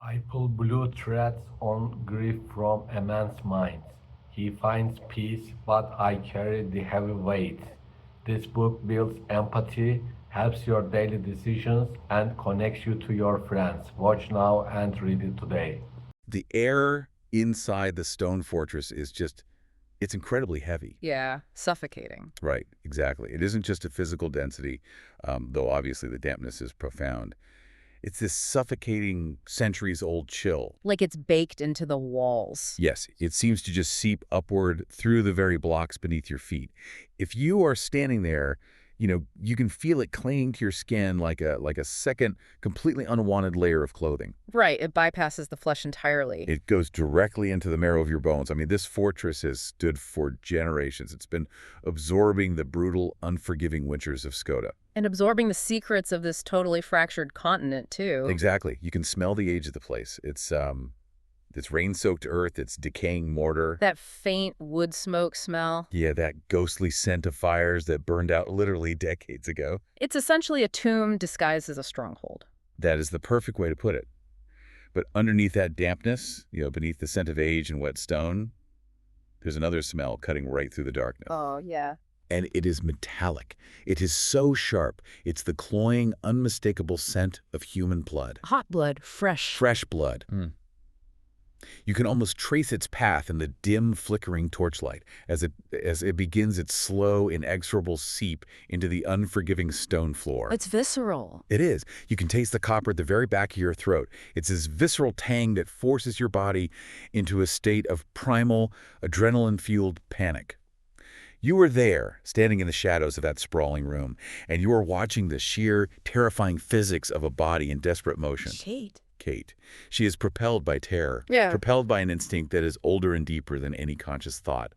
I pull blue threads on grief from a man's mind. He finds peace, but I carry the heavy weight. This book builds empathy, helps your daily decisions, and connects you to your friends. Watch now and read it today. The air inside the stone fortress is just, it's incredibly heavy. Yeah, suffocating. Right, exactly. It isn't just a physical density, though obviously the dampness is profound. It's this suffocating, centuries-old chill. Like it's baked into the walls. Yes, it seems to just seep upward through the very blocks beneath your feet. If you are standing there, you can feel it clinging to your skin like a second, completely unwanted layer of clothing. Right, it bypasses the flesh entirely. It goes directly into the marrow of your bones. I mean, this fortress has stood for generations. It's been absorbing the brutal, unforgiving winters of Skota. And absorbing the secrets of this totally fractured continent, too. Exactly. You can smell the age of the place. It's rain-soaked earth, it's decaying mortar. That faint wood smoke smell. Yeah, that ghostly scent of fires that burned out literally decades ago. It's essentially a tomb disguised as a stronghold. That is the perfect way to put it. But underneath that dampness, beneath the scent of age and wet stone, there's another smell cutting right through the darkness. Oh, yeah. And it is metallic. It is so sharp. It's the cloying, unmistakable scent of human blood. Hot blood, fresh. Fresh blood. You can almost trace its path in the dim, flickering torchlight as it begins its slow, inexorable seep into the unforgiving stone floor. It's visceral. It is. You can taste the copper at the very back of your throat. It's this visceral tang that forces your body into a state of primal, adrenaline-fueled panic. You were there, standing in the shadows of that sprawling room, and you were watching the sheer, terrifying physics of a body in desperate motion. Kate. She is propelled by terror, propelled by an instinct that is older and deeper than any conscious thought.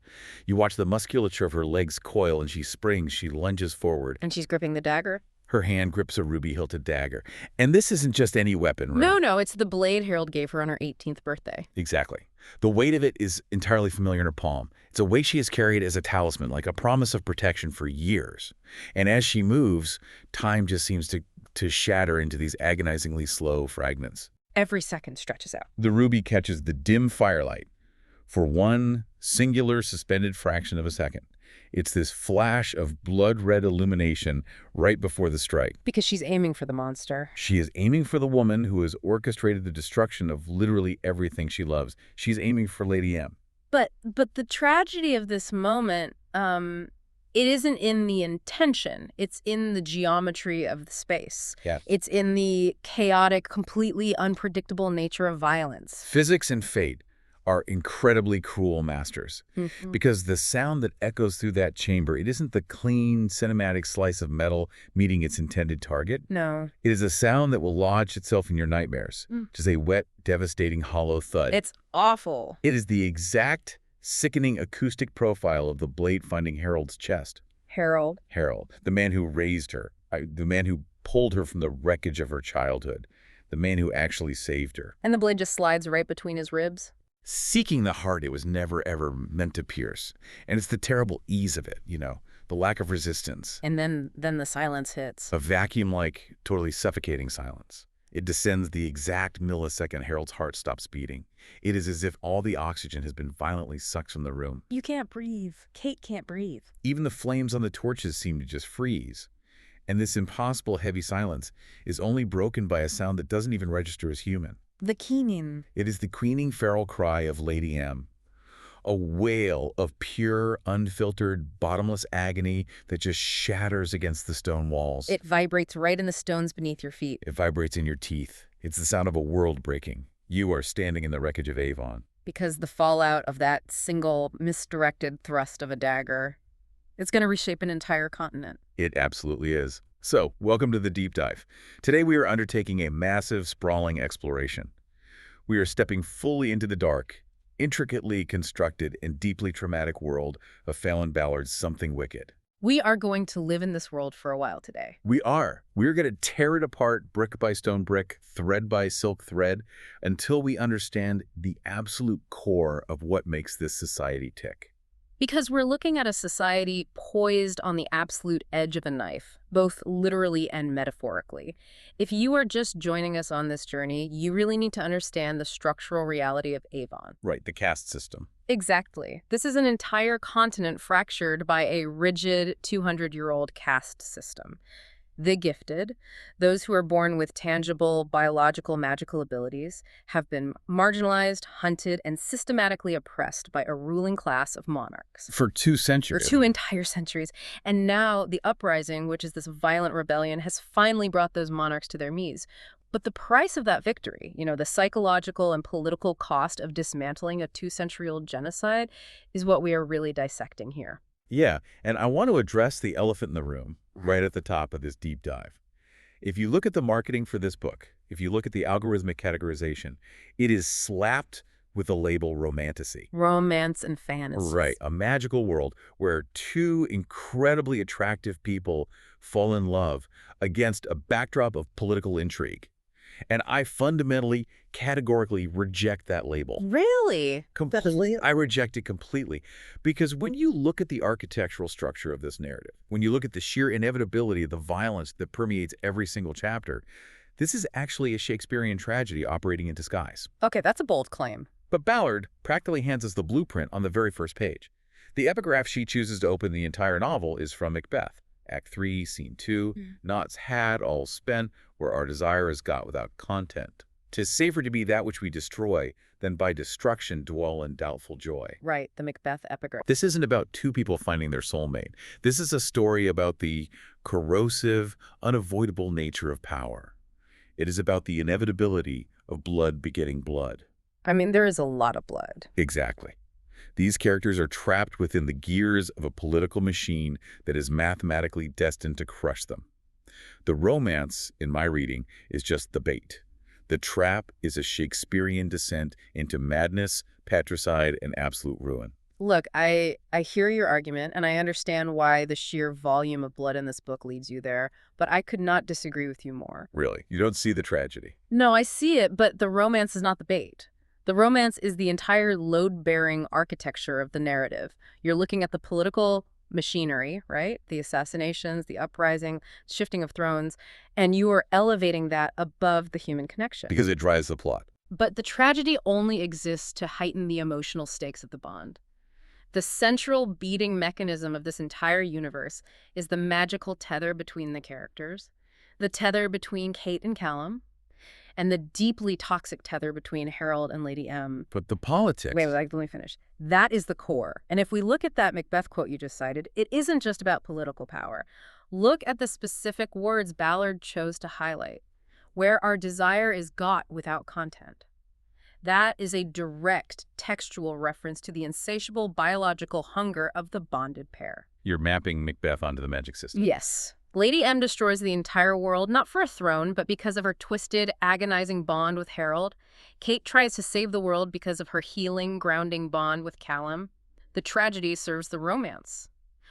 You watch the musculature of her legs coil, and she springs, she lunges forward. And she's gripping the dagger? Her hand grips a ruby-hilted dagger. And this isn't just any weapon, right? No, it's the blade Harold gave her on her 18th birthday. Exactly. The weight of it is entirely familiar in her palm. It's a weight she has carried as a talisman, like a promise of protection for years. And as she moves, time just seems to shatter into these agonizingly slow fragments. Every second stretches out. The ruby catches the dim firelight for one singular suspended fraction of a second. It's this flash of blood-red illumination right before the strike. Because she's aiming for the monster. She is aiming for the woman who has orchestrated the destruction of literally everything she loves. She's aiming for Lady M. But the tragedy of this moment, it isn't in the intention. It's in the geometry of the space. Yes. It's in the chaotic, completely unpredictable nature of violence. Physics and fate are incredibly cruel masters. Because the sound that echoes through that chamber, it isn't the clean, cinematic slice of metal meeting its intended target. No. It is a sound that will lodge itself in your nightmares. Just a wet, devastating, hollow thud. It's awful. It is the exact sickening acoustic profile of the blade finding Harold's chest. Harold, the man who raised her, the man who pulled her from the wreckage of her childhood, the man who actually saved her. And the blade just slides right between his ribs. Seeking the heart it was never, ever meant to pierce. And it's the terrible ease of it, the lack of resistance. And then the silence hits. A vacuum-like, totally suffocating silence. It descends the exact millisecond Harold's heart stops beating. It is as if all the oxygen has been violently sucked from the room. You can't breathe. Kate can't breathe. Even the flames on the torches seem to just freeze. And this impossible heavy silence is only broken by a sound that doesn't even register as human. The keening. It is the crooning feral cry of Lady M. A wail of pure, unfiltered, bottomless agony that just shatters against the stone walls. It vibrates right in the stones beneath your feet. It vibrates in your teeth. It's the sound of a world breaking. You are standing in the wreckage of Avon. Because the fallout of that single misdirected thrust of a dagger, it's going to reshape an entire continent. It absolutely is. So, welcome to the deep dive. Today we are undertaking a massive, sprawling exploration. We are stepping fully into the dark, intricately constructed and deeply traumatic world of Falon Ballard's Something Wicked. We are going to live in this world for a while today. We are. We're going to tear it apart brick by stone brick, thread by silk thread, until we understand the absolute core of what makes this society tick. Because we're looking at a society poised on the absolute edge of a knife, both literally and metaphorically. If you are just joining us on this journey, you really need to understand the structural reality of Avon. Right, the caste system. Exactly. This is an entire continent fractured by a rigid 200-year-old caste system. The gifted, those who are born with tangible, biological, magical abilities, have been marginalized, hunted, and systematically oppressed by a ruling class of monarchs. For 2 For centuries. 2 entire centuries. And now the Uprising, which is this violent rebellion, has finally brought those monarchs to their knees. But the price of that victory, the psychological and political cost of dismantling a 2-century-old genocide, is what we are really dissecting here. Yeah, and I want to address the elephant in the room right at the top of this deep dive. If you look at the marketing for this book, if you look at the algorithmic categorization, it is slapped with the label Romantasy. Romance and fantasy. Right, a magical world where 2 incredibly attractive people fall in love against a backdrop of political intrigue. And I fundamentally, categorically reject that label. Really? Completely. I reject it completely. Because when you look at the architectural structure of this narrative, when you look at the sheer inevitability of the violence that permeates every single chapter, this is actually a Shakespearean tragedy operating in disguise. Okay, that's a bold claim. But Ballard practically hands us the blueprint on the very first page. The epigraph she chooses to open the entire novel is from Macbeth. Act 3, Scene 2, Knots had, all spent, where our desire is got without content. 'Tis safer to be that which we destroy than by destruction dwell in doubtful joy. Right, the Macbeth epigraph. This isn't about 2 people finding their soulmate. This is a story about the corrosive, unavoidable nature of power. It is about the inevitability of blood begetting blood. I mean, there is a lot of blood. Exactly. These characters are trapped within the gears of a political machine that is mathematically destined to crush them. The romance, in my reading, is just the bait. The trap is a Shakespearean descent into madness, patricide, and absolute ruin. Look, I hear your argument, and I understand why the sheer volume of blood in this book leads you there, but I could not disagree with you more. Really? You don't see the tragedy? No, I see it, but the romance is not the bait. The romance is the entire load-bearing architecture of the narrative. You're looking at the political machinery, right? The assassinations, the uprising, shifting of thrones, and you are elevating that above the human connection. Because it drives the plot. But the tragedy only exists to heighten the emotional stakes of the bond. The central beating mechanism of this entire universe is the magical tether between the characters, the tether between Kate and Callum, and the deeply toxic tether between Harold and Lady M. But the politics... Wait, let me finish. That is the core. And if we look at that Macbeth quote you just cited, it isn't just about political power. Look at the specific words Ballard chose to highlight, where our desire is got without content. That is a direct textual reference to the insatiable biological hunger of the bonded pair. You're mapping Macbeth onto the magic system. Yes. Lady M destroys the entire world, not for a throne, but because of her twisted, agonizing bond with Harold. Kate tries to save the world because of her healing, grounding bond with Callum. The tragedy serves the romance.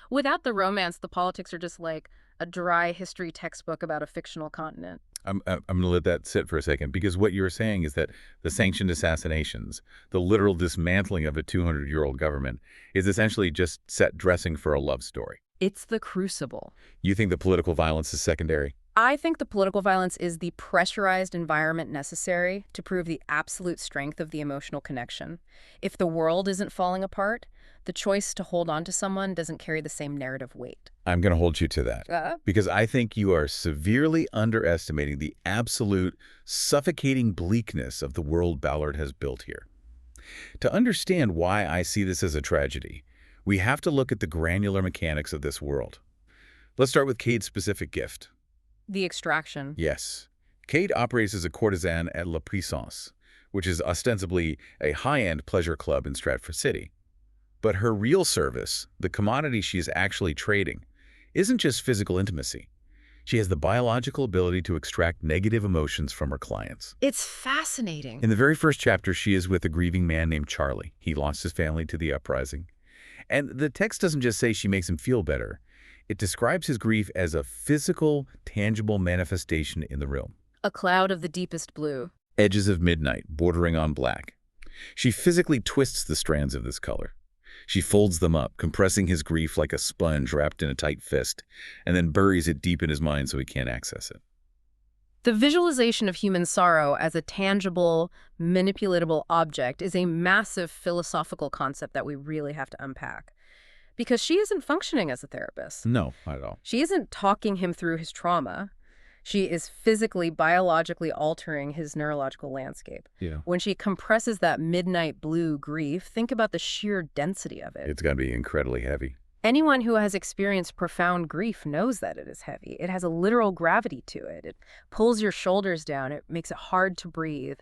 Without the romance, the politics are just like a dry history textbook about a fictional continent. I'm going to let that sit for a second, because what you're saying is that the sanctioned assassinations, the literal dismantling of a 200-year-old government, is essentially just set dressing for a love story. It's the crucible. You think the political violence is secondary? I think the political violence is the pressurized environment necessary to prove the absolute strength of the emotional connection. If the world isn't falling apart, the choice to hold on to someone doesn't carry the same narrative weight. I'm going to hold you to that, because I think you are severely underestimating the absolute suffocating bleakness of the world Ballard has built here. To understand why I see this as a tragedy, we have to look at the granular mechanics of this world. Let's start with Cade's specific gift. The extraction. Yes. Cade operates as a courtesan at La Puissance, which is ostensibly a high-end pleasure club in Stratford City. But her real service, the commodity she is actually trading, isn't just physical intimacy. She has the biological ability to extract negative emotions from her clients. It's fascinating. In the very first chapter, she is with a grieving man named Charlie. He lost his family to the Uprising. And the text doesn't just say she makes him feel better. It describes his grief as a physical, tangible manifestation in the room. A cloud of the deepest blue. Edges of midnight, bordering on black. She physically twists the strands of this color. She folds them up, compressing his grief like a sponge wrapped in a tight fist, and then buries it deep in his mind so he can't access it. The visualization of human sorrow as a tangible, manipulatable object is a massive philosophical concept that we really have to unpack. Because she isn't functioning as a therapist. No, not at all. She isn't talking him through his trauma. She is physically, biologically altering his neurological landscape. Yeah. When she compresses that midnight blue grief, think about the sheer density of it. It's got to be incredibly heavy. Anyone who has experienced profound grief knows that it is heavy. It has a literal gravity to it. It pulls your shoulders down. It makes it hard to breathe.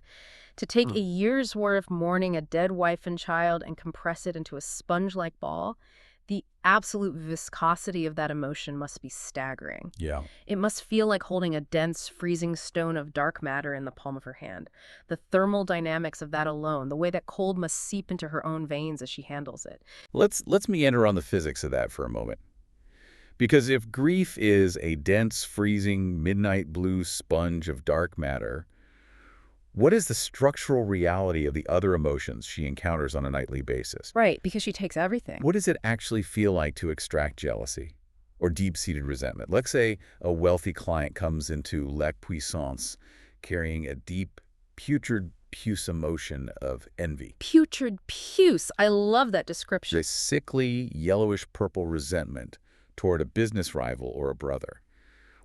To take a year's worth of mourning a dead wife and child and compress it into a sponge-like ball, the absolute viscosity of that emotion must be staggering. Yeah. It must feel like holding a dense, freezing stone of dark matter in the palm of her hand. The thermal dynamics of that alone, the way that cold must seep into her own veins as she handles it. Let's meander on the physics of that for a moment. Because if grief is a dense, freezing, midnight blue sponge of dark matter, what is the structural reality of the other emotions she encounters on a nightly basis? Right, because she takes everything. What does it actually feel like to extract jealousy or deep-seated resentment? Let's say a wealthy client comes into La Puissance carrying a deep, putrid puce emotion of envy. Putrid puce. I love that description. A sickly, yellowish-purple resentment toward a business rival or a brother.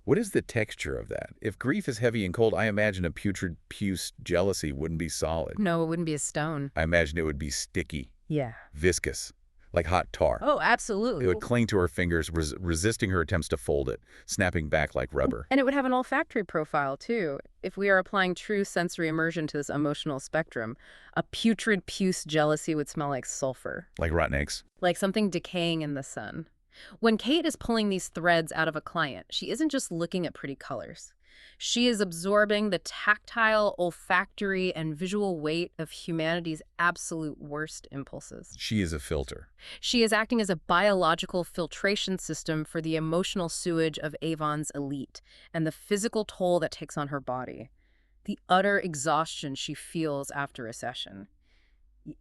What is the texture of that? If grief is heavy and cold, I imagine a putrid puce jealousy wouldn't be solid. No, it wouldn't be a stone. I imagine it would be sticky, Yeah. viscous, like hot tar. Oh, absolutely. It would cling to her fingers, resisting her attempts to fold it, snapping back like rubber. And it would have an olfactory profile, too. If we are applying true sensory immersion to this emotional spectrum, a putrid puce jealousy would smell like sulfur. Like rotten eggs. Like something decaying in the sun. When Kate is pulling these threads out of a client, she isn't just looking at pretty colors. She is absorbing the tactile, olfactory, and visual weight of humanity's absolute worst impulses. She is a filter. She is acting as a biological filtration system for the emotional sewage of Avon's elite and the physical toll that takes on her body. The utter exhaustion she feels after a session.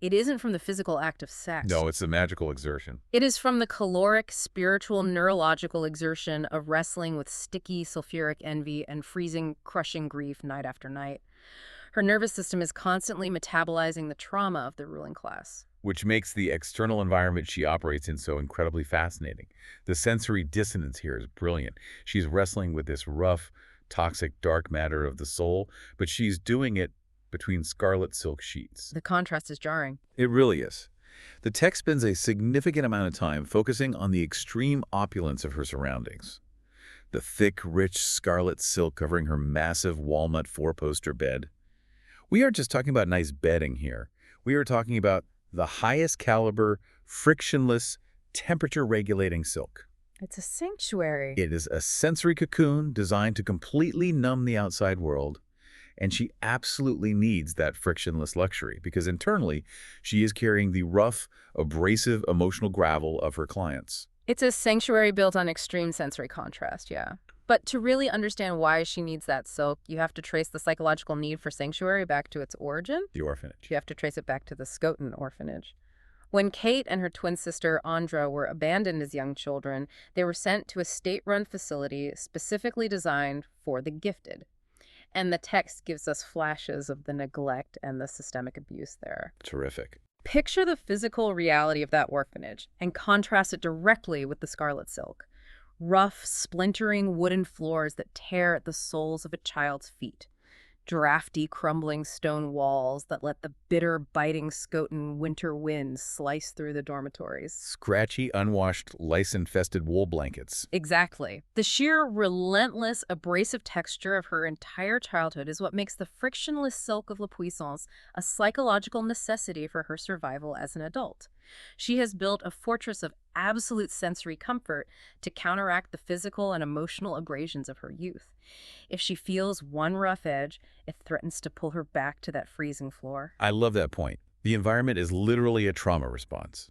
It isn't from the physical act of sex. No, it's a magical exertion. It is from the caloric, spiritual, neurological exertion of wrestling with sticky, sulfuric envy and freezing, crushing grief night after night. Her nervous system is constantly metabolizing the trauma of the ruling class. Which makes the external environment she operates in so incredibly fascinating. The sensory dissonance here is brilliant. She's wrestling with this rough, toxic, dark matter of the soul, but she's doing it between scarlet silk sheets. The contrast is jarring. It really is. The text spends a significant amount of time focusing on the extreme opulence of her surroundings. The thick, rich scarlet silk covering her massive walnut four-poster bed. We aren't just talking about nice bedding here. We are talking about the highest caliber, frictionless, temperature-regulating silk. It's a sanctuary. It is a sensory cocoon designed to completely numb the outside world. And she absolutely needs that frictionless luxury because internally, she is carrying the rough, abrasive emotional gravel of her clients. It's a sanctuary built on extreme sensory contrast, yeah. But to really understand why she needs that silk, you have to trace the psychological need for sanctuary back to its origin. The orphanage. You have to trace it back to the Skotan orphanage. When Kate and her twin sister, Andra, were abandoned as young children, they were sent to a state-run facility specifically designed for the gifted. And the text gives us flashes of the neglect and the systemic abuse there. Terrific. Picture the physical reality of that orphanage and contrast it directly with the scarlet silk. Rough, splintering wooden floors that tear at the soles of a child's feet. Drafty, crumbling stone walls that let the bitter, biting Skotan winter winds slice through the dormitories. Scratchy, unwashed, lice-infested wool blankets. Exactly. The sheer, relentless, abrasive texture of her entire childhood is what makes the frictionless silk of La Puissance a psychological necessity for her survival as an adult. She has built a fortress of absolute sensory comfort to counteract the physical and emotional abrasions of her youth. If she feels one rough edge, it threatens to pull her back to that freezing floor. I love that point. The environment is literally a trauma response.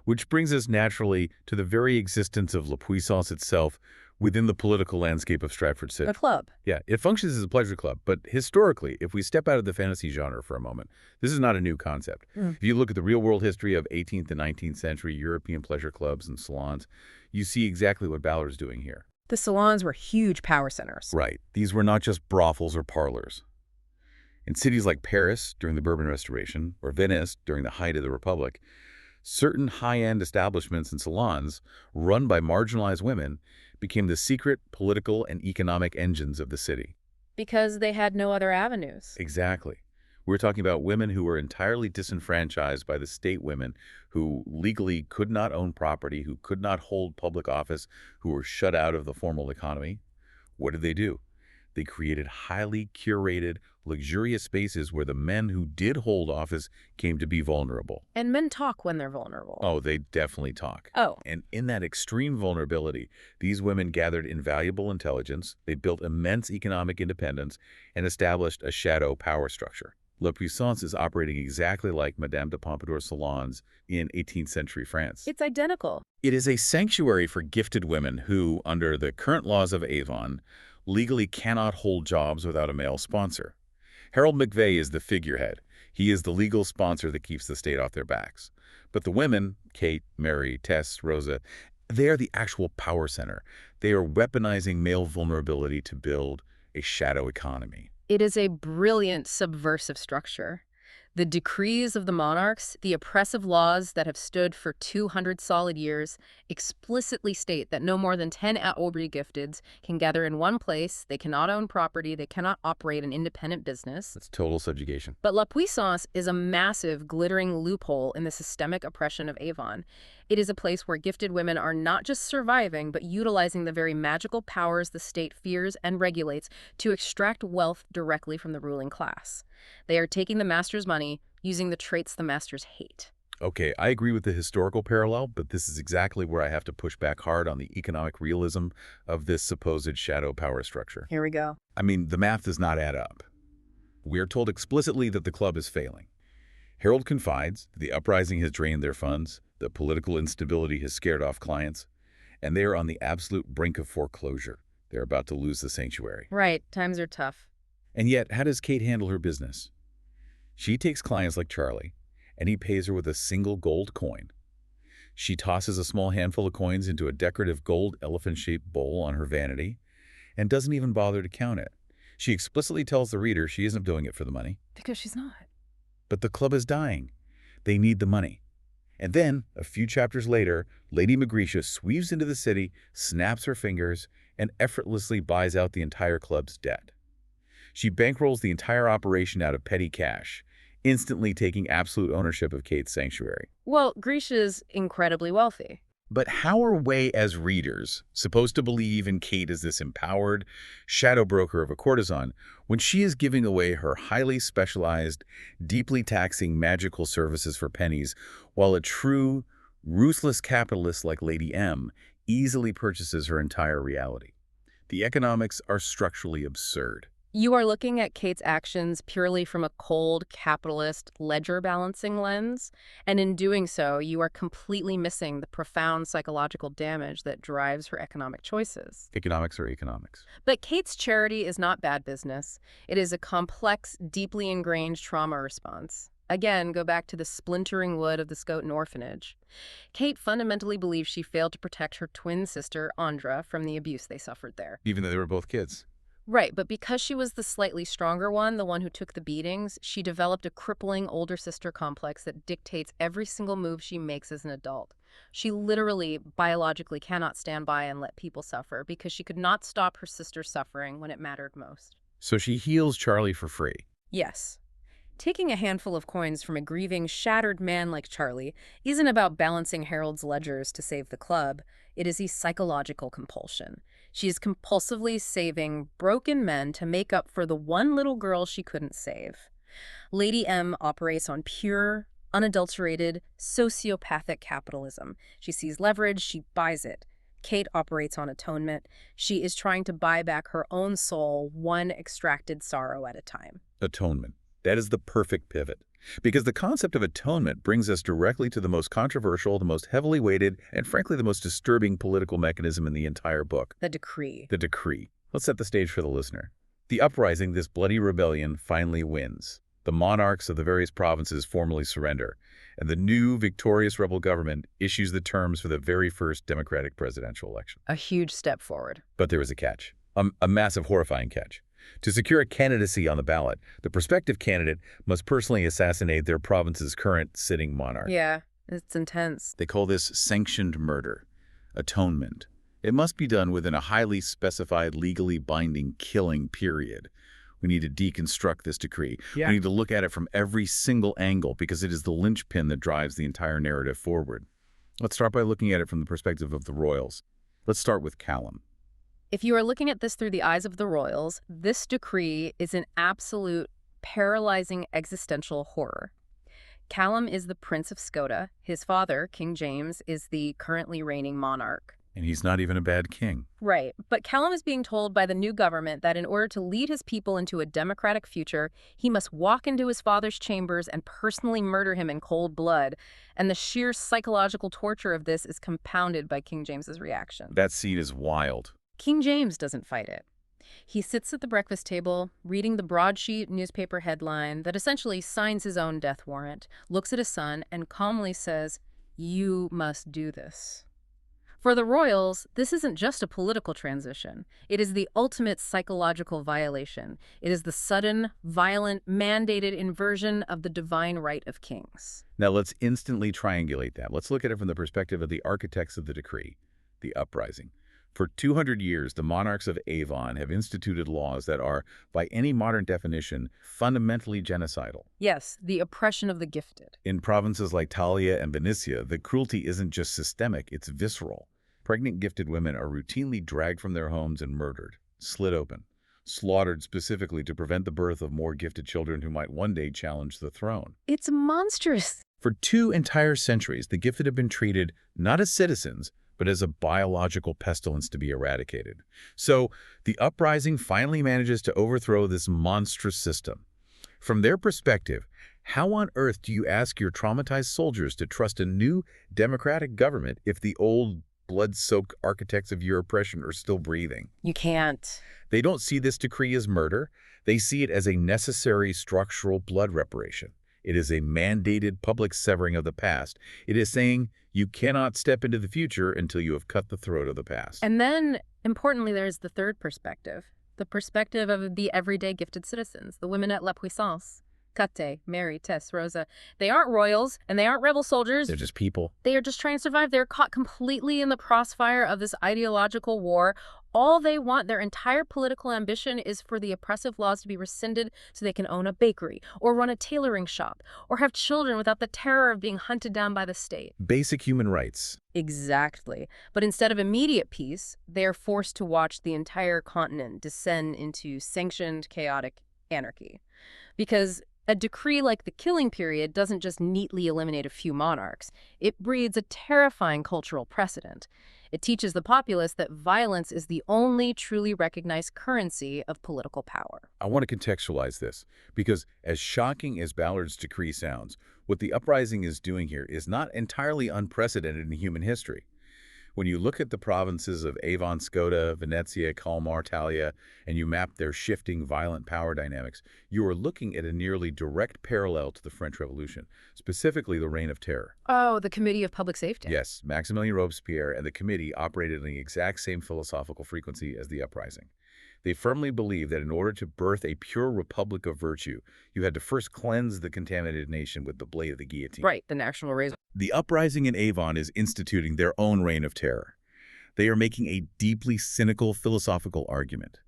Which brings us naturally to the very existence of La Puissance itself, within the political landscape of Stratford City. A club. Yeah, it functions as a pleasure club, but historically, if we step out of the fantasy genre for a moment, this is not a new concept. If you look at the real-world history of 18th and 19th century European pleasure clubs and salons, you see exactly what Ballard's doing here. The salons were huge power centers. Right. These were not just brothels or parlors. In cities like Paris during the Bourbon Restoration or Venice during the height of the Republic, certain high-end establishments and salons run by marginalized women became the secret political and economic engines of the city. Because they had no other avenues. Exactly. We're talking about women who were entirely disenfranchised by the state women, who legally could not own property, who could not hold public office, who were shut out of the formal economy. What did they do? They created highly curated, luxurious spaces where the men who did hold office came to be vulnerable. And men talk when they're vulnerable. Oh, they definitely talk. Oh. And in that extreme vulnerability, these women gathered invaluable intelligence, they built immense economic independence, and established a shadow power structure. La Puissance is operating exactly like Madame de Pompadour's salons in 18th century France. It's identical. It is a sanctuary for gifted women who, under the current laws of Avon, legally cannot hold jobs without a male sponsor. Harold McVeigh is the figurehead. He is the legal sponsor that keeps the state off their backs. But the women, Kate, Mary, Tess, Rosa, they are the actual power center. They are weaponizing male vulnerability to build a shadow economy. It is a brilliant subversive structure. The decrees of the monarchs, the oppressive laws that have stood for 200 solid years, explicitly state that no more than 10 à Aubry gifteds can gather in one place, they cannot own property, they cannot operate an independent business. That's total subjugation. But La Puissance is a massive, glittering loophole in the systemic oppression of Avon. It is a place where gifted women are not just surviving, but utilizing the very magical powers the state fears and regulates to extract wealth directly from the ruling class. They are taking the master's money, using the traits the masters hate. Okay, I agree with the historical parallel, but this is exactly where I have to push back hard on the economic realism of this supposed shadow power structure. Here we go. I mean, the math does not add up. We are told explicitly that the club is failing. Harold confides that the uprising has drained their funds, the political instability has scared off clients, and they are on the absolute brink of foreclosure. They're about to lose the sanctuary. Right, times are tough. And yet, how does Kate handle her business? She takes clients like Charlie, and he pays her with a single gold coin. She tosses a small handful of coins into a decorative gold elephant-shaped bowl on her vanity and doesn't even bother to count it. She explicitly tells the reader she isn't doing it for the money. Because she's not. But the club is dying. They need the money. And then, a few chapters later, Lady Magricia sweeps into the city, snaps her fingers, and effortlessly buys out the entire club's debt. She bankrolls the entire operation out of petty cash, instantly taking absolute ownership of Kate's sanctuary. Well, Grecia's incredibly wealthy. But how are we as readers supposed to believe in Kate as this empowered shadow broker of a courtesan when she is giving away her highly specialized, deeply taxing magical services for pennies, while a true, ruthless capitalist like Lady M easily purchases her entire reality? The economics are structurally absurd. You are looking at Kate's actions purely from a cold, capitalist, ledger-balancing lens, and in doing so, you are completely missing the profound psychological damage that drives her economic choices. Economics are economics. But Kate's charity is not bad business. It is a complex, deeply ingrained trauma response. Again, go back to the splintering wood of the Skota orphanage. Kate fundamentally believes she failed to protect her twin sister, Andra, from the abuse they suffered there. Even though they were both kids. Right, but because she was the slightly stronger one, the one who took the beatings, she developed a crippling older sister complex that dictates every single move she makes as an adult. She literally, biologically cannot stand by and let people suffer because she could not stop her sister's suffering when it mattered most. So she heals Charlie for free. Yes. Taking a handful of coins from a grieving, shattered man like Charlie isn't about balancing Harold's ledgers to save the club. It is a psychological compulsion. She is compulsively saving broken men to make up for the one little girl she couldn't save. Lady M operates on pure, unadulterated, sociopathic capitalism. She sees leverage, she buys it. Kate operates on atonement. She is trying to buy back her own soul, one extracted sorrow at a time. Atonement. That is the perfect pivot. Because the concept of atonement brings us directly to the most controversial, the most heavily weighted, and frankly the most disturbing political mechanism in the entire book. The decree. The decree. Let's set the stage for the listener. The uprising, this bloody rebellion, finally wins. The monarchs of the various provinces formally surrender, and the new victorious rebel government issues the terms for the very first democratic presidential election. A huge step forward. But there is a catch, a massive, horrifying catch. To secure a candidacy on the ballot, the prospective candidate must personally assassinate their province's current sitting monarch. Yeah, it's intense. They call this sanctioned murder, atonement. It must be done within a highly specified, legally binding killing period. We need to deconstruct this decree. Yeah. We need to look at it from every single angle because it is the linchpin that drives the entire narrative forward. Let's start by looking at it from the perspective of the royals. Let's start with Callum. If you are looking at this through the eyes of the royals, this decree is an absolute paralyzing existential horror. Callum is the Prince of Skota. His father, King James, is the currently reigning monarch. And he's not even a bad king. Right, but Callum is being told by the new government that in order to lead his people into a democratic future, he must walk into his father's chambers and personally murder him in cold blood. And the sheer psychological torture of this is compounded by King James's reaction. That scene is wild. King James doesn't fight it. He sits at the breakfast table, reading the broadsheet newspaper headline that essentially signs his own death warrant, looks at his son, and calmly says, "You must do this." For the royals, this isn't just a political transition. It is the ultimate psychological violation. It is the sudden, violent, mandated inversion of the divine right of kings. Now let's instantly triangulate that. Let's look at it from the perspective of the architects of the decree, the uprising. For 200 years, the monarchs of Avon have instituted laws that are, by any modern definition, fundamentally genocidal. Yes, the oppression of the gifted. In provinces like Talia and Venetia, the cruelty isn't just systemic, it's visceral. Pregnant gifted women are routinely dragged from their homes and murdered, slit open, slaughtered specifically to prevent the birth of more gifted children who might one day challenge the throne. It's monstrous. For 2 entire centuries, the gifted have been treated not as citizens, but as a biological pestilence to be eradicated. So the uprising finally manages to overthrow this monstrous system. From their perspective, how on earth do you ask your traumatized soldiers to trust a new democratic government if the old blood-soaked architects of your oppression are still breathing? You can't. They don't see this decree as murder. They see it as a necessary structural blood reparation. It is a mandated public severing of the past. It is saying you cannot step into the future until you have cut the throat of the past. And then, importantly, there's the third perspective. The perspective of the everyday gifted citizens, the women at La Puissance. Kate, Mary, Tess, Rosa. They aren't royals, and they aren't rebel soldiers. They're just people. They are just trying to survive. They're caught completely in the crossfire of this ideological war. All they want, their entire political ambition, is for the oppressive laws to be rescinded so they can own a bakery, or run a tailoring shop, or have children without the terror of being hunted down by the state. Basic human rights. Exactly. But instead of immediate peace, they are forced to watch the entire continent descend into sanctioned, chaotic anarchy. Because a decree like the killing period doesn't just neatly eliminate a few monarchs. It breeds a terrifying cultural precedent. It teaches the populace that violence is the only truly recognized currency of political power. I want to contextualize this, because as shocking as Ballard's decree sounds, what the uprising is doing here is not entirely unprecedented in human history. When you look at the provinces of Avon, Skota, Venetia, Callum, Talia, and you map their shifting violent power dynamics, you are looking at a nearly direct parallel to the French Revolution, specifically the Reign of Terror. Oh, the Committee of Public Safety. Yes, Maximilien Robespierre and the committee operated on the exact same philosophical frequency as the uprising. They firmly believed that in order to birth a pure republic of virtue, you had to first cleanse the contaminated nation with the blade of the guillotine. Right, the national razor. The uprising in Avon is instituting their own reign of terror. They are making a deeply cynical philosophical argument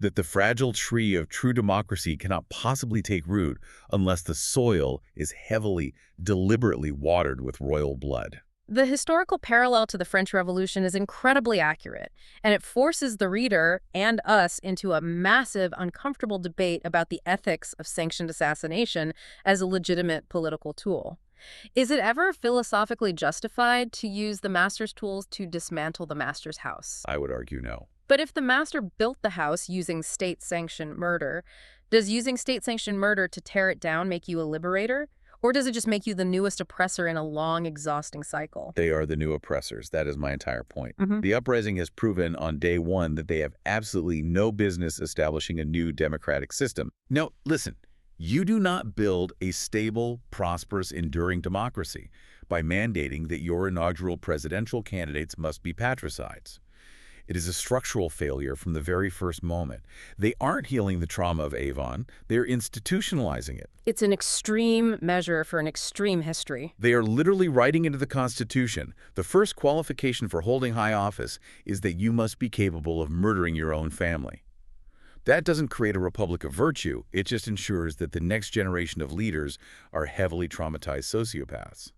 that the fragile tree of true democracy cannot possibly take root unless the soil is heavily, deliberately watered with royal blood. The historical parallel to the French Revolution is incredibly accurate, and it forces the reader and us into a massive, uncomfortable debate about the ethics of sanctioned assassination as a legitimate political tool. Is it ever philosophically justified to use the master's tools to dismantle the master's house? I would argue no. But if the master built the house using state-sanctioned murder, does using state-sanctioned murder to tear it down make you a liberator? Or does it just make you the newest oppressor in a long, exhausting cycle? They are the new oppressors. That is my entire point. Mm-hmm. The Uprising has proven on day one that they have absolutely no business establishing a new democratic system. Now, listen, you do not build a stable, prosperous, enduring democracy by mandating that your inaugural presidential candidates must be patricides. It is a structural failure from the very first moment. They aren't healing the trauma of Avon. They're institutionalizing it. It's an extreme measure for an extreme history. They are literally writing into the Constitution. The first qualification for holding high office is that you must be capable of murdering your own family. That doesn't create a republic of virtue. It just ensures that the next generation of leaders are heavily traumatized sociopaths.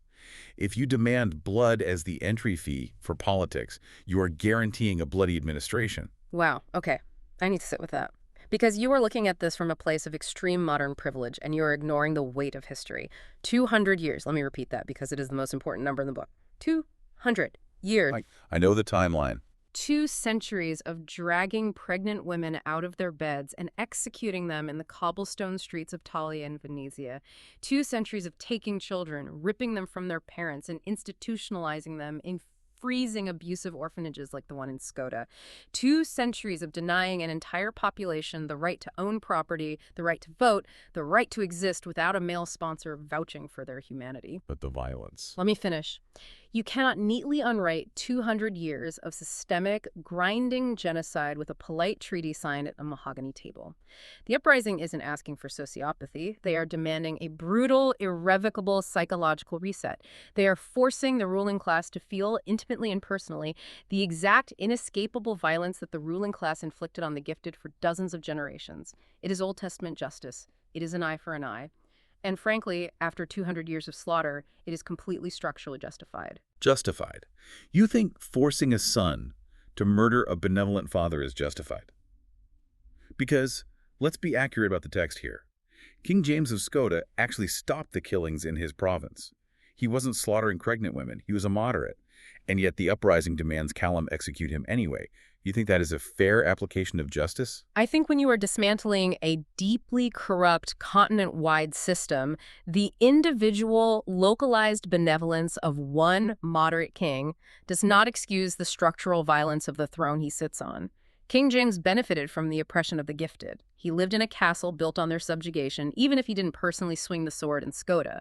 If you demand blood as the entry fee for politics, you are guaranteeing a bloody administration. Wow, okay. I need to sit with that. Because you are looking at this from a place of extreme modern privilege, and you are ignoring the weight of history. 200 years. Let me repeat that because it is the most important number in the book. 200 years. I know the timeline. 2 centuries of dragging pregnant women out of their beds and executing them in the cobblestone streets of Talia and Venezia. 2 centuries of taking children, ripping them from their parents, and institutionalizing them in freezing abusive orphanages like the one in Skota. 2 centuries of denying an entire population the right to own property, the right to vote, the right to exist without a male sponsor vouching for their humanity. But the violence. Let me finish. You cannot neatly unwrite 200 years of systemic, grinding genocide with a polite treaty signed at a mahogany table. The Uprising isn't asking for sociopathy. They are demanding a brutal, irrevocable psychological reset. They are forcing the ruling class to feel intimately and personally the exact inescapable violence that the ruling class inflicted on the gifted for dozens of generations. It is Old Testament justice. It is an eye for an eye. And frankly, after 200 years of slaughter, it is completely structurally justified. Justified. You think forcing a son to murder a benevolent father is justified? Because, let's be accurate about the text here. King James of Skota actually stopped the killings in his province. He wasn't slaughtering pregnant women. He was a moderate. And yet the Uprising demands Callum execute him anyway. You think that is a fair application of justice? I think when you are dismantling a deeply corrupt continent-wide system, the individual, localized benevolence of one moderate king does not excuse the structural violence of the throne he sits on. King James benefited from the oppression of the gifted. He lived in a castle built on their subjugation, even if he didn't personally swing the sword in Skota.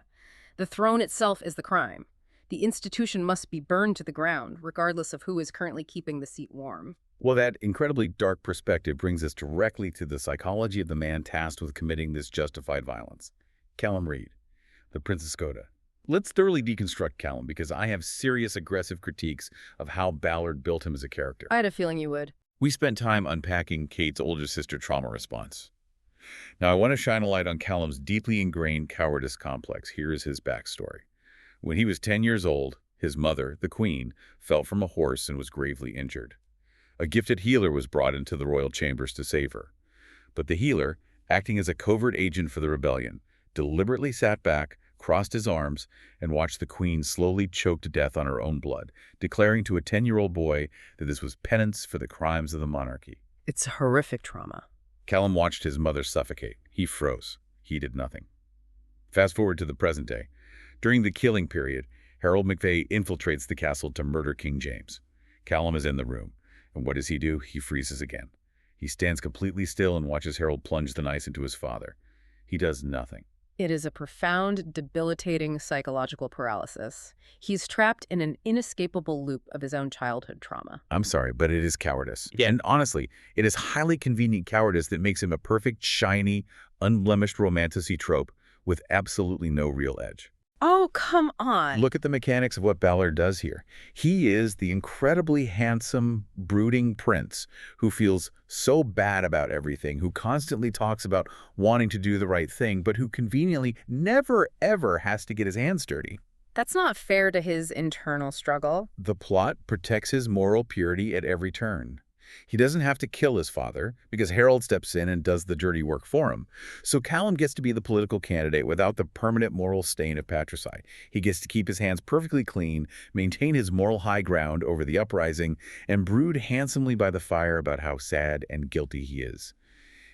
The throne itself is the crime. The institution must be burned to the ground, regardless of who is currently keeping the seat warm. Well, that incredibly dark perspective brings us directly to the psychology of the man tasked with committing this justified violence. Callum Reed, the Prince of Skota. Let's thoroughly deconstruct Callum, because I have serious aggressive critiques of how Ballard built him as a character. I had a feeling you would. We spent time unpacking Kate's older sister trauma response. Now, I want to shine a light on Callum's deeply ingrained cowardice complex. Here is his backstory. When he was 10 years old, his mother, the Queen, fell from a horse and was gravely injured. A gifted healer was brought into the royal chambers to save her. But the healer, acting as a covert agent for the rebellion, deliberately sat back, crossed his arms, and watched the Queen slowly choke to death on her own blood, declaring to a 10-year-old boy that this was penance for the crimes of the monarchy. It's horrific trauma. Callum watched his mother suffocate. He froze. He did nothing. Fast forward to the present day. During the killing period, Harold McVey infiltrates the castle to murder King James. Callum is in the room. And what does he do? He freezes again. He stands completely still and watches Harold plunge the knife into his father. He does nothing. It is a profound, debilitating psychological paralysis. He's trapped in an inescapable loop of his own childhood trauma. I'm sorry, but it is cowardice. Yeah, and honestly, it is highly convenient cowardice that makes him a perfect, shiny, unblemished romantasy trope with absolutely no real edge. Oh, come on. Look at the mechanics of what Ballard does here. He is the incredibly handsome, brooding prince who feels so bad about everything, who constantly talks about wanting to do the right thing, but who conveniently never, ever has to get his hands dirty. That's not fair to his internal struggle. The plot protects his moral purity at every turn. He doesn't have to kill his father because Harold steps in and does the dirty work for him. So Callum gets to be the political candidate without the permanent moral stain of patricide. He gets to keep his hands perfectly clean, maintain his moral high ground over the uprising, and brood handsomely by the fire about how sad and guilty he is.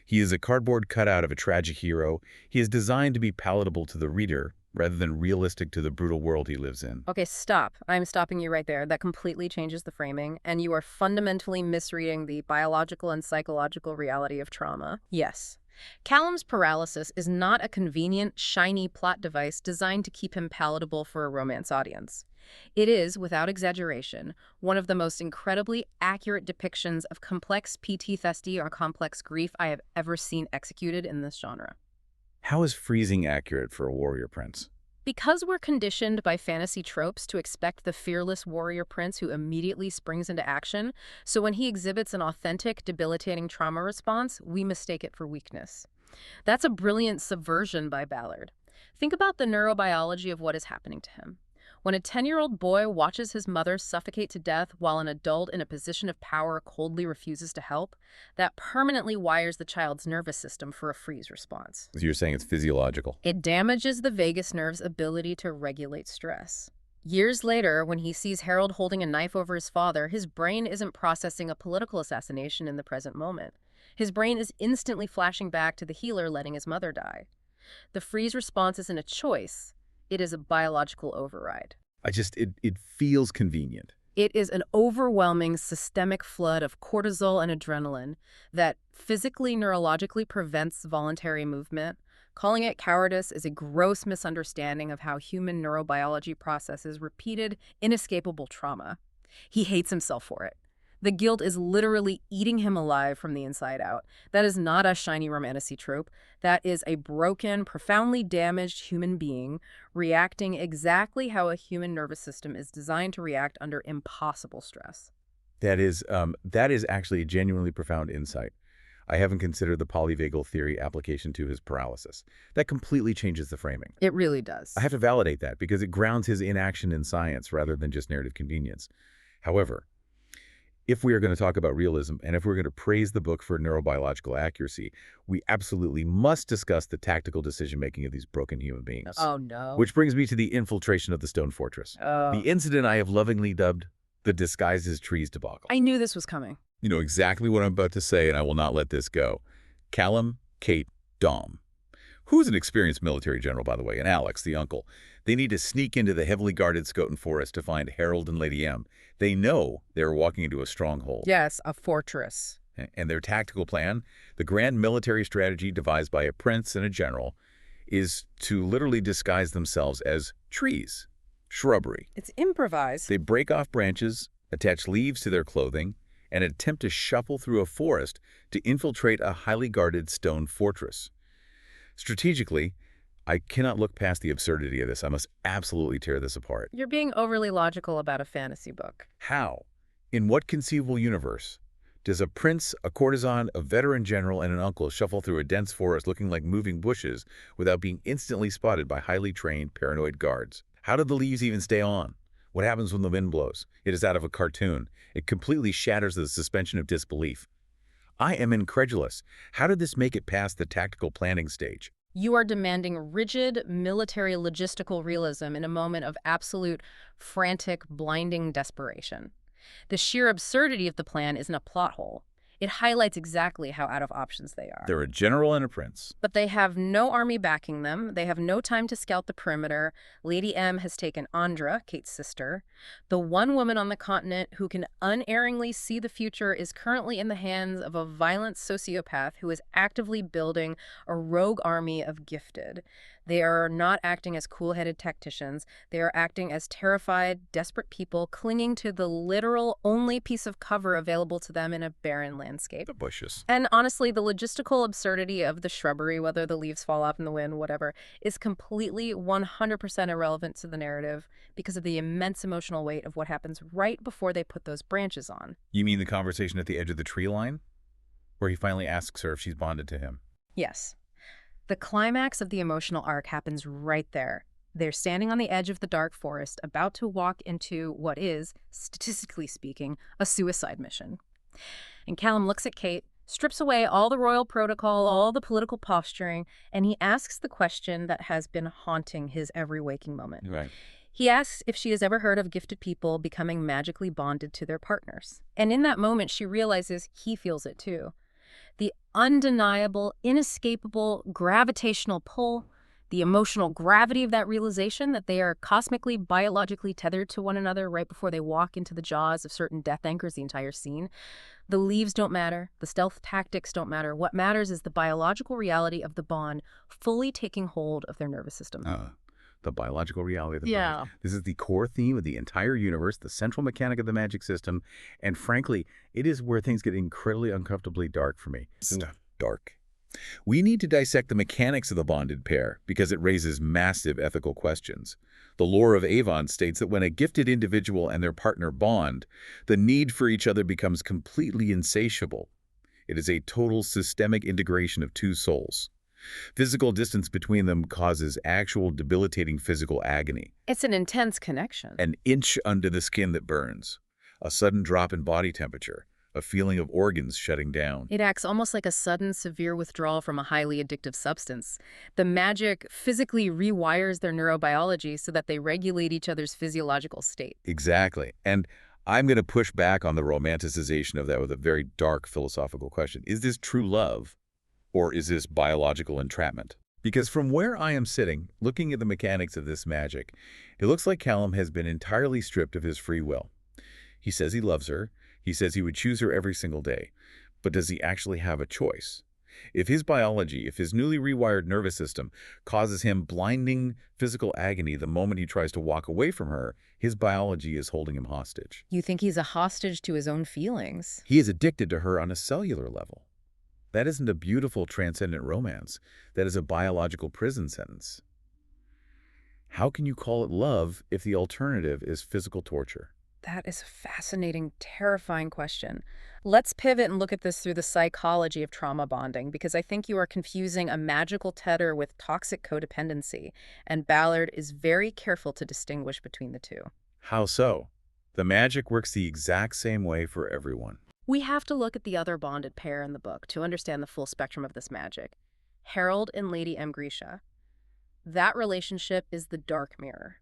He is a cardboard cutout of a tragic hero. He is designed to be palatable to the reader, rather than realistic to the brutal world he lives in. Okay, stop. I'm stopping you right there. That completely changes the framing, and you are fundamentally misreading the biological and psychological reality of trauma. Yes. Callum's paralysis is not a convenient, shiny plot device designed to keep him palatable for a romance audience. It is, without exaggeration, one of the most incredibly accurate depictions of complex PTSD or complex grief I have ever seen executed in this genre. How is freezing accurate for a warrior prince? Because we're conditioned by fantasy tropes to expect the fearless warrior prince who immediately springs into action, so when he exhibits an authentic, debilitating trauma response, we mistake it for weakness. That's a brilliant subversion by Ballard. Think about the neurobiology of what is happening to him. When a 10-year-old boy watches his mother suffocate to death while an adult in a position of power coldly refuses to help, that permanently wires the child's nervous system for a freeze response. So you're saying it's physiological. It damages the vagus nerve's ability to regulate stress. Years later, when he sees Harold holding a knife over his father, his brain isn't processing a political assassination in the present moment. His brain is instantly flashing back to the healer letting his mother die. The freeze response isn't a choice. It is a biological override. It feels convenient. It is an overwhelming systemic flood of cortisol and adrenaline that physically, neurologically prevents voluntary movement. Calling it cowardice is a gross misunderstanding of how human neurobiology processes repeated, inescapable trauma. He hates himself for it. The guilt is literally eating him alive from the inside out. That is not a shiny romantasy trope. That is a broken, profoundly damaged human being reacting exactly how a human nervous system is designed to react under impossible stress. That is actually a genuinely profound insight. I haven't considered the polyvagal theory application to his paralysis. That completely changes the framing. It really does. I have to validate that because it grounds his inaction in science rather than just narrative convenience. However, if we are going to talk about realism and if we're going to praise the book for neurobiological accuracy, we absolutely must discuss the tactical decision-making of these broken human beings. Oh, no. Which brings me to the infiltration of the stone fortress. The incident I have lovingly dubbed the disguises trees debacle. I knew this was coming. You know exactly what I'm about to say, and I will not let this go. Callum, Kate, Dom. Who's an experienced military general, by the way, and Alex, the uncle. They need to sneak into the heavily guarded Skotan forest to find Harold and Lady M. They know they're walking into a stronghold. Yes, a fortress. And their tactical plan, the grand military strategy devised by a prince and a general, is to literally disguise themselves as trees, shrubbery. It's improvised. They break off branches, attach leaves to their clothing, and attempt to shuffle through a forest to infiltrate a highly guarded stone fortress. Strategically, I cannot look past the absurdity of this. I must absolutely tear this apart. You're being overly logical about a fantasy book. How? In what conceivable universe does a prince, a courtesan, a veteran general, and an uncle shuffle through a dense forest looking like moving bushes without being instantly spotted by highly trained, paranoid guards? How do the leaves even stay on? What happens when the wind blows? It is out of a cartoon. It completely shatters the suspension of disbelief. I am incredulous. How did this make it past the tactical planning stage? You are demanding rigid military logistical realism in a moment of absolute, frantic, blinding desperation. The sheer absurdity of the plan isn't a plot hole. It highlights exactly how out of options they are. They're a general and a prince. But they have no army backing them. They have no time to scout the perimeter. Lady M has taken Andra, Kate's sister. The one woman on the continent who can unerringly see the future is currently in the hands of a violent sociopath who is actively building a rogue army of gifted. They are not acting as cool-headed tacticians. They are acting as terrified, desperate people clinging to the literal only piece of cover available to them in a barren landscape. The bushes. And honestly, the logistical absurdity of the shrubbery, whether the leaves fall off in the wind, whatever, is completely 100% irrelevant to the narrative because of the immense emotional weight of what happens right before they put those branches on. You mean the conversation at the edge of the tree line? Where he finally asks her if she's bonded to him. Yes. The climax of the emotional arc happens right there. They're standing on the edge of the dark forest, about to walk into what is, statistically speaking, a suicide mission. And Callum looks at Kate, strips away all the royal protocol, all the political posturing, and he asks the question that has been haunting his every waking moment. Right. He asks if she has ever heard of gifted people becoming magically bonded to their partners. And in that moment, she realizes he feels it too. The undeniable, inescapable, gravitational pull, the emotional gravity of that realization that they are cosmically, biologically tethered to one another right before they walk into the jaws of certain death anchors the entire scene. The leaves don't matter. The stealth tactics don't matter. What matters is the biological reality of the bond fully taking hold of their nervous system. The biological reality of the Yeah. bond. This is the core theme of the entire universe, the central mechanic of the magic system, and frankly, it is where things get incredibly uncomfortably dark for me. Dark. We need to dissect the mechanics of the bonded pair because it raises massive ethical questions. The lore of Avon states that when a gifted individual and their partner bond, the need for each other becomes completely insatiable. It is a total systemic integration of two souls. Physical distance between them causes actual debilitating physical agony. It's an intense connection. An inch under the skin that burns. A sudden drop in body temperature. A feeling of organs shutting down. It acts almost like a sudden, severe withdrawal from a highly addictive substance. The magic physically rewires their neurobiology so that they regulate each other's physiological state. Exactly. And I'm going to push back on the romanticization of that with a very dark philosophical question. Is this true love? Or is this biological entrapment? Because from where I am sitting, looking at the mechanics of this magic, it looks like Callum has been entirely stripped of his free will. He says he loves her. He says he would choose her every single day. But does he actually have a choice? If his biology, if his newly rewired nervous system causes him blinding physical agony the moment he tries to walk away from her, his biology is holding him hostage. You think he's a hostage to his own feelings? He is addicted to her on a cellular level. That isn't a beautiful transcendent romance. That is a biological prison sentence. How can you call it love if the alternative is physical torture? That is a fascinating, terrifying question. Let's pivot and look at this through the psychology of trauma bonding, because I think you are confusing a magical tether with toxic codependency, and Ballard is very careful to distinguish between the two. How so? The magic works the exact same way for everyone. We have to look at the other bonded pair in the book to understand the full spectrum of this magic. Harold and Lady M. Grisha. That relationship is the dark mirror.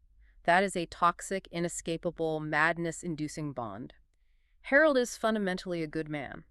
That is a toxic, inescapable, madness-inducing bond. Harold is fundamentally a good man.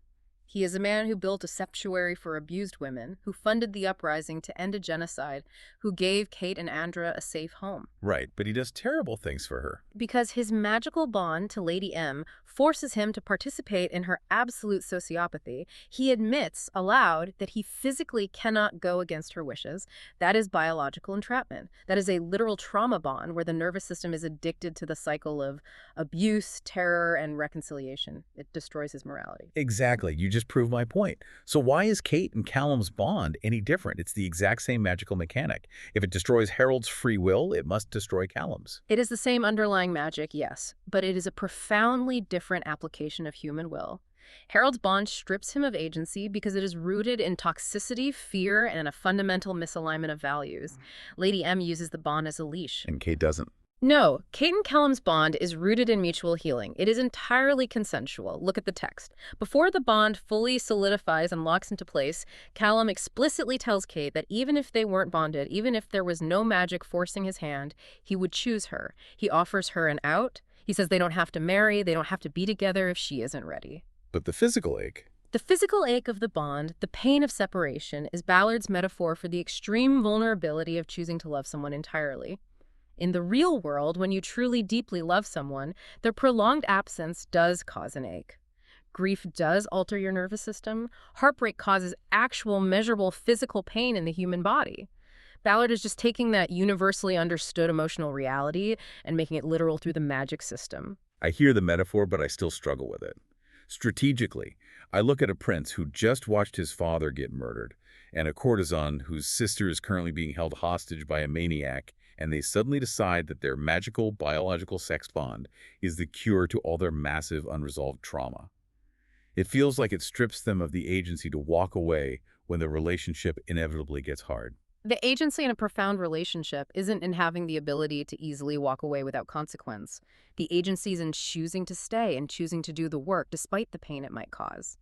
He is a man who built a sanctuary for abused women, who funded the Uprising to end a genocide, who gave Kate and Andra a safe home. Right, but he does terrible things for her. Because his magical bond to Lady M forces him to participate in her absolute sociopathy, he admits aloud that he physically cannot go against her wishes. That is biological entrapment. That is a literal trauma bond where the nervous system is addicted to the cycle of abuse, terror, and reconciliation. It destroys his morality. Exactly. You just proved my point. So why is Kate and Callum's bond any different? It's the exact same magical mechanic. If it destroys Harold's free will, it must destroy Callum's. It is the same underlying magic, yes, but it is a profoundly different application of human will. Harold's bond strips him of agency because it is rooted in toxicity, fear, and a fundamental misalignment of values. Lady M uses the bond as a leash. And Kate doesn't. No, Kate and Callum's bond is rooted in mutual healing. It is entirely consensual. Look at the text. Before the bond fully solidifies and locks into place, Callum explicitly tells Kate that even if they weren't bonded, even if there was no magic forcing his hand, he would choose her. He offers her an out. He says they don't have to marry, they don't have to be together if she isn't ready. But the physical ache. The physical ache of the bond, the pain of separation, is Ballard's metaphor for the extreme vulnerability of choosing to love someone entirely. In the real world, when you truly deeply love someone, their prolonged absence does cause an ache. Grief does alter your nervous system. Heartbreak causes actual, measurable physical pain in the human body. Ballard is just taking that universally understood emotional reality and making it literal through the magic system. I hear the metaphor, but I still struggle with it. Strategically, I look at a prince who just watched his father get murdered, and a courtesan whose sister is currently being held hostage by a maniac, and they suddenly decide that their magical biological sex bond is the cure to all their massive unresolved trauma. It feels like it strips them of the agency to walk away when the relationship inevitably gets hard. The agency in a profound relationship isn't in having the ability to easily walk away without consequence. The agency is in choosing to stay and choosing to do the work despite the pain it might cause.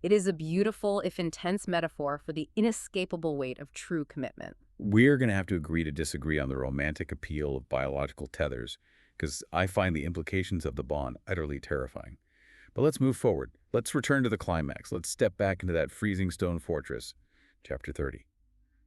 It is a beautiful, if intense, metaphor for the inescapable weight of true commitment. We're going to have to agree to disagree on the romantic appeal of biological tethers, because I find the implications of the bond utterly terrifying. But let's move forward. Let's return to the climax. Let's step back into that freezing stone fortress. Chapter 30.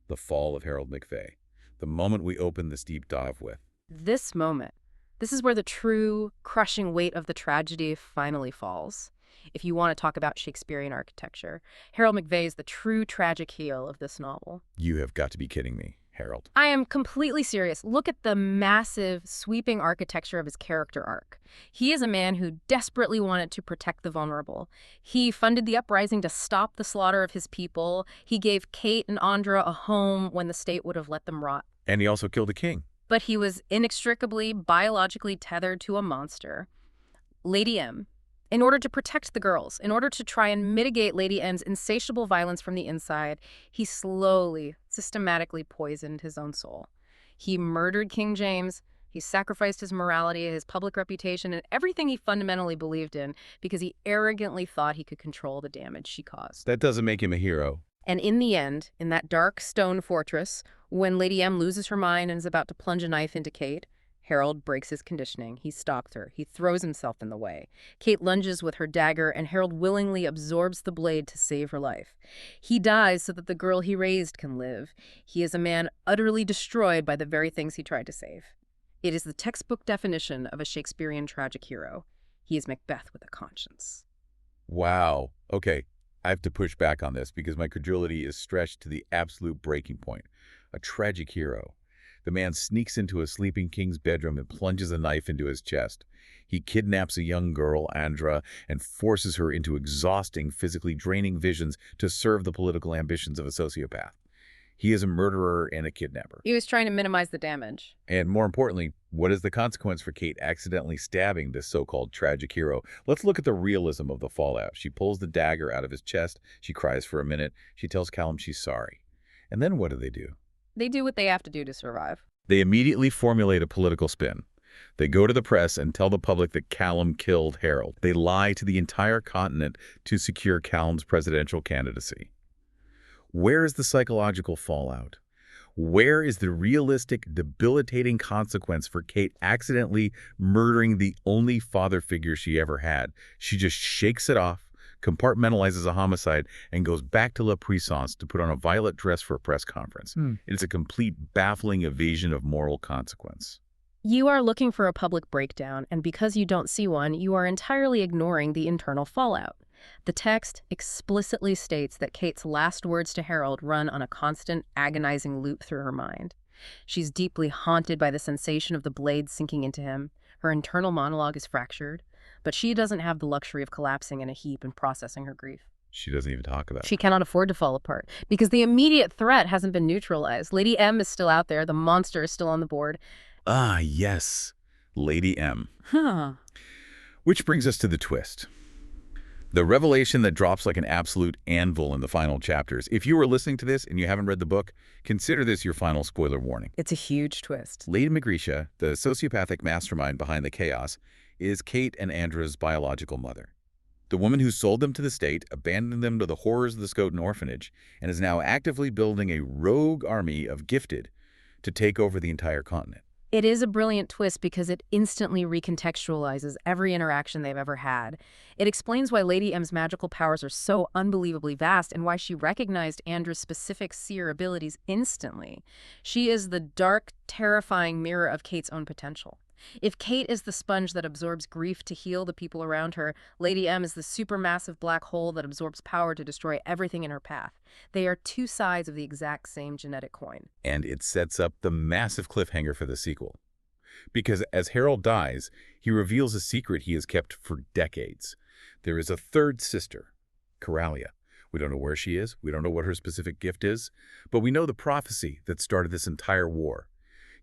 The Fall of Harold McVey. The moment we open this deep dive with. This moment, this is where the true, crushing weight of the tragedy finally falls. If you want to talk about Shakespearean architecture, Harold McVey is the true tragic heel of this novel. You have got to be kidding me, Harold. I am completely serious. Look at the massive, sweeping architecture of his character arc. He is a man who desperately wanted to protect the vulnerable. He funded the Uprising to stop the slaughter of his people. He gave Kate and Andra a home when the state would have let them rot. And he also killed a king. But he was inextricably, biologically tethered to a monster, Lady M. In order to protect the girls, in order to try and mitigate Lady M's insatiable violence from the inside, he slowly, systematically poisoned his own soul. He murdered King James, he sacrificed his morality, his public reputation, and everything he fundamentally believed in because he arrogantly thought he could control the damage she caused. That doesn't make him a hero. And in the end, in that dark stone fortress, when Lady M loses her mind and is about to plunge a knife into Kate, Harold breaks his conditioning. He stops her. He throws himself in the way. Kate lunges with her dagger, and Harold willingly absorbs the blade to save her life. He dies so that the girl he raised can live. He is a man utterly destroyed by the very things he tried to save. It is the textbook definition of a Shakespearean tragic hero. He is Macbeth with a conscience. Wow. Okay, I have to push back on this because my credulity is stretched to the absolute breaking point. A tragic hero. The man sneaks into a sleeping king's bedroom and plunges a knife into his chest. He kidnaps a young girl, Andra, and forces her into exhausting, physically draining visions to serve the political ambitions of a sociopath. He is a murderer and a kidnapper. He was trying to minimize the damage. And more importantly, what is the consequence for Kate accidentally stabbing this so-called tragic hero? Let's look at the realism of the fallout. She pulls the dagger out of his chest. She cries for a minute. She tells Callum she's sorry. And then what do? They do what they have to do to survive. They immediately formulate a political spin. They go to the press and tell the public that Callum killed Harold. They lie to the entire continent to secure Callum's presidential candidacy. Where is the psychological fallout? Where is the realistic, debilitating consequence for Kate accidentally murdering the only father figure she ever had? She just shakes it off, compartmentalizes a homicide, and goes back to La Puissance to put on a violet dress for a press conference. It's a complete, baffling evasion of moral consequence. You are looking for a public breakdown, and because you don't see one, you are entirely ignoring the internal fallout. The text explicitly states that Kate's last words to Harold run on a constant, agonizing loop through her mind. She's deeply haunted by the sensation of the blade sinking into him. Her internal monologue is fractured, but she doesn't have the luxury of collapsing in a heap and processing her grief. She doesn't even talk about it. She cannot afford to fall apart because the immediate threat hasn't been neutralized. Lady M is still out there. The monster is still on the board. Ah, yes. Lady M. Huh. Which brings us to the twist. The revelation that drops like an absolute anvil in the final chapters. If you are listening to this and you haven't read the book, consider this your final spoiler warning. It's a huge twist. Lady Magricia, the sociopathic mastermind behind the chaos, is Kate and Andra's biological mother. The woman who sold them to the state, abandoned them to the horrors of the Skota orphanage, and is now actively building a rogue army of gifted to take over the entire continent. It is a brilliant twist because it instantly recontextualizes every interaction they've ever had. It explains why Lady M's magical powers are so unbelievably vast and why she recognized Andra's specific seer abilities instantly. She is the dark, terrifying mirror of Kate's own potential. If Kate is the sponge that absorbs grief to heal the people around her, Lady M is the supermassive black hole that absorbs power to destroy everything in her path. They are two sides of the exact same genetic coin. And it sets up the massive cliffhanger for the sequel. Because as Harold dies, he reveals a secret he has kept for decades. There is a third sister, Coralia. We don't know where she is. We don't know what her specific gift is. But we know the prophecy that started this entire war.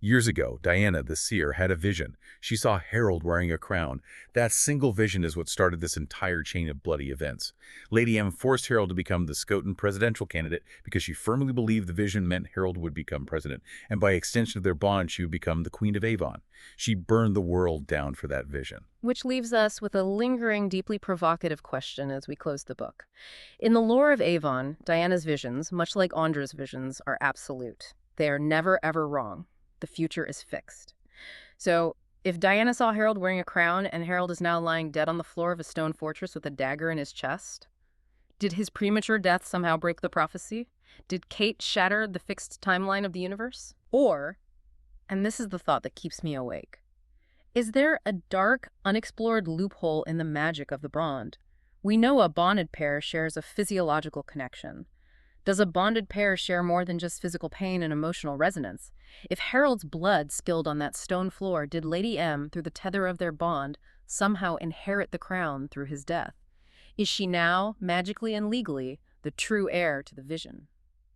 Years ago, Diana, the seer, had a vision. She saw Harold wearing a crown. That single vision is what started this entire chain of bloody events. Lady M forced Harold to become the Skotan presidential candidate because she firmly believed the vision meant Harold would become president, and by extension of their bond, she would become the Queen of Avon. She burned the world down for that vision. Which leaves us with a lingering, deeply provocative question as we close the book. In the lore of Avon, Diana's visions, much like Andra's visions, are absolute. They are never, ever wrong. The future is fixed. So, if Diana saw Harold wearing a crown and Harold is now lying dead on the floor of a stone fortress with a dagger in his chest, did his premature death somehow break the prophecy? Did Kate shatter the fixed timeline of the universe? Or, and this is the thought that keeps me awake, is there a dark, unexplored loophole in the magic of the bond? We know a bonded pair shares a physiological connection. Does a bonded pair share more than just physical pain and emotional resonance? If Harold's blood spilled on that stone floor, did Lady M, through the tether of their bond, somehow inherit the crown through his death? Is she now, magically and legally, the true heir to the vision?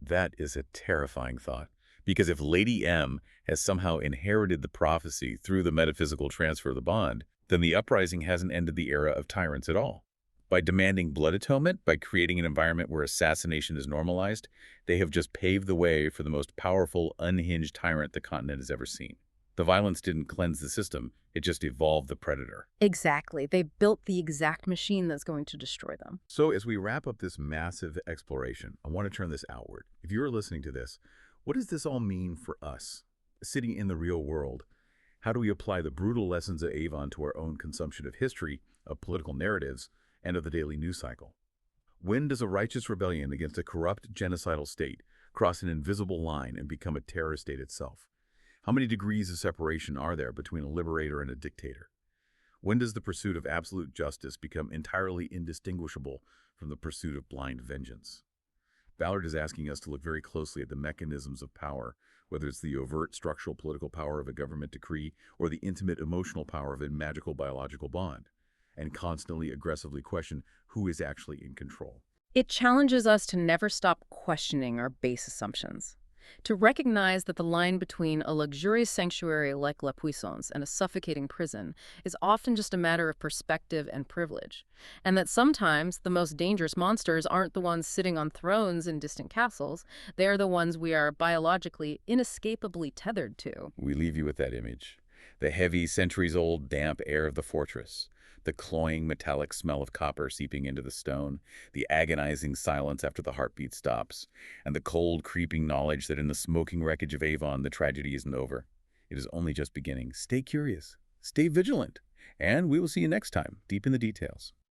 That is a terrifying thought, because if Lady M has somehow inherited the prophecy through the metaphysical transfer of the bond, then the Uprising hasn't ended the era of tyrants at all. By demanding blood atonement, by creating an environment where assassination is normalized, they have just paved the way for the most powerful, unhinged tyrant the continent has ever seen. The violence didn't cleanse the system, it just evolved the predator. Exactly. They built the exact machine that's going to destroy them. So as we wrap up this massive exploration, I want to turn this outward. If you're listening to this, what does this all mean for us? Sitting in the real world, how do we apply the brutal lessons of Avon to our own consumption of history, of political narratives, and of the daily news cycle? When does a righteous rebellion against a corrupt, genocidal state cross an invisible line and become a terror state itself? How many degrees of separation are there between a liberator and a dictator? When does the pursuit of absolute justice become entirely indistinguishable from the pursuit of blind vengeance? Ballard is asking us to look very closely at the mechanisms of power, whether it's the overt structural political power of a government decree or the intimate emotional power of a magical biological bond, and constantly aggressively question who is actually in control. It challenges us to never stop questioning our base assumptions, to recognize that the line between a luxurious sanctuary like La Puissance and a suffocating prison is often just a matter of perspective and privilege, and that sometimes the most dangerous monsters aren't the ones sitting on thrones in distant castles, they're the ones we are biologically inescapably tethered to. We leave you with that image. The heavy, centuries-old, damp air of the fortress, the cloying metallic smell of copper seeping into the stone, the agonizing silence after the heartbeat stops, and the cold, creeping knowledge that in the smoking wreckage of Avon, the tragedy isn't over. It is only just beginning. Stay curious, stay vigilant, and we will see you next time, deep in the details.